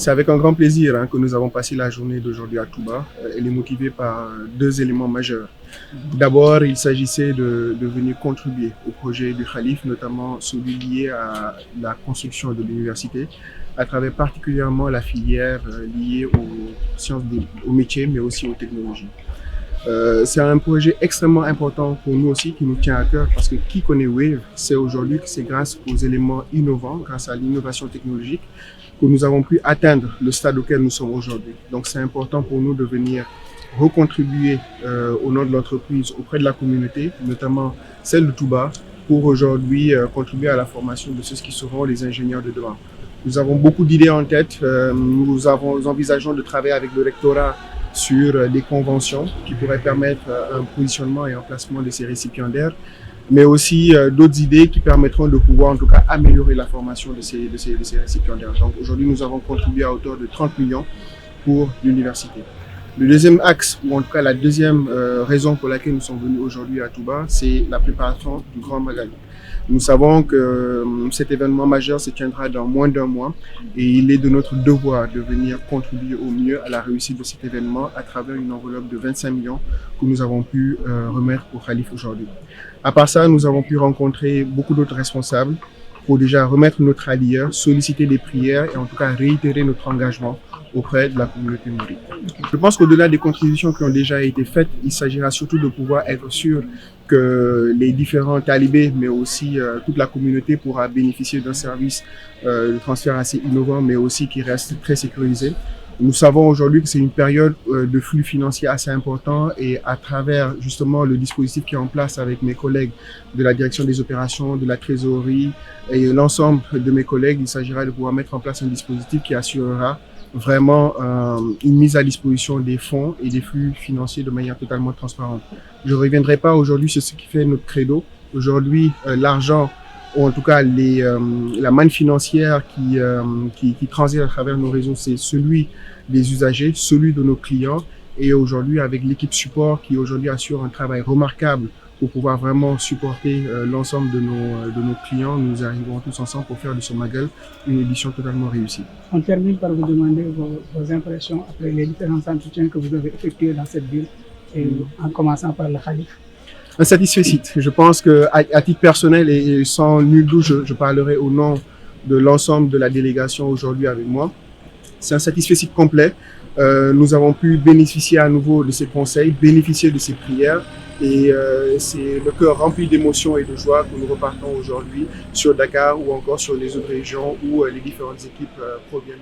C'est avec un grand plaisir que nous avons passé la journée d'aujourd'hui à Touba. Elle est motivée par deux éléments majeurs. D'abord, il s'agissait de venir contribuer au projet du Khalif, notamment celui lié à la construction de l'université, à travers particulièrement la filière liée aux sciences, aux métiers, mais aussi aux technologies. C'est un projet extrêmement important pour nous aussi, qui nous tient à cœur, parce que qui connaît Wave, c'est aujourd'hui que c'est grâce aux éléments innovants, grâce à l'innovation technologique, que nous avons pu atteindre le stade auquel nous sommes aujourd'hui. Donc c'est important pour nous de venir recontribuer au nom de l'entreprise auprès de la communauté, notamment celle de Touba, pour aujourd'hui contribuer à la formation de ceux qui seront les ingénieurs de demain. Nous avons beaucoup d'idées en tête. Nous envisageons de travailler avec le rectorat sur des conventions qui pourraient permettre un positionnement et un placement de ces récipiendaires, mais aussi d'autres idées qui permettront de pouvoir en tout cas améliorer la formation de ces récipiendaires. Donc aujourd'hui, nous avons contribué à hauteur de 30 millions pour l'université. Le deuxième axe, ou en tout cas la deuxième raison pour laquelle nous sommes venus aujourd'hui à Touba, c'est la préparation du Grand Magal. Nous savons que cet événement majeur se tiendra dans moins d'un mois et il est de notre devoir de venir contribuer au mieux à la réussite de cet événement à travers une enveloppe de 25 millions que nous avons pu remettre au Khalif aujourd'hui. À part ça, nous avons pu rencontrer beaucoup d'autres responsables pour déjà remettre notre allieur, solliciter des prières et en tout cas réitérer notre engagement auprès de la communauté mouride. Je pense qu'au-delà des contributions qui ont déjà été faites, il s'agira surtout de pouvoir être sûr que les différents talibés, mais aussi toute la communauté pourra bénéficier d'un service de transfert assez innovant, mais aussi qui reste très sécurisé. Nous savons aujourd'hui que c'est une période de flux financiers assez important et à travers justement le dispositif qui est en place avec mes collègues de la direction des opérations, de la trésorerie et l'ensemble de mes collègues, il s'agira de pouvoir mettre en place un dispositif qui assurera vraiment une mise à disposition des fonds et des flux financiers de manière totalement transparente. Je ne reviendrai pas aujourd'hui sur ce qui fait notre credo. Aujourd'hui, l'argent, ou en tout cas la manne financière qui transite à travers nos réseaux, c'est celui des usagers, celui de nos clients. Et aujourd'hui, avec l'équipe support qui aujourd'hui assure un travail remarquable pour pouvoir vraiment supporter l'ensemble de nos clients, nous arrivons tous ensemble pour faire de ce Magal une édition totalement réussie. On termine par vous demander vos impressions après les différents entretiens que vous avez effectués dans cette ville, et en commençant par le Khalif. Un satisfait. Je pense qu'à titre personnel et sans nul doute, je parlerai au nom de l'ensemble de la délégation aujourd'hui avec moi. C'est un satisfait complet. Nous avons pu bénéficier à nouveau de ces conseils, bénéficier de ces prières et c'est le cœur rempli d'émotions et de joie que nous repartons aujourd'hui sur Dakar ou encore sur les autres régions où les différentes équipes proviennent.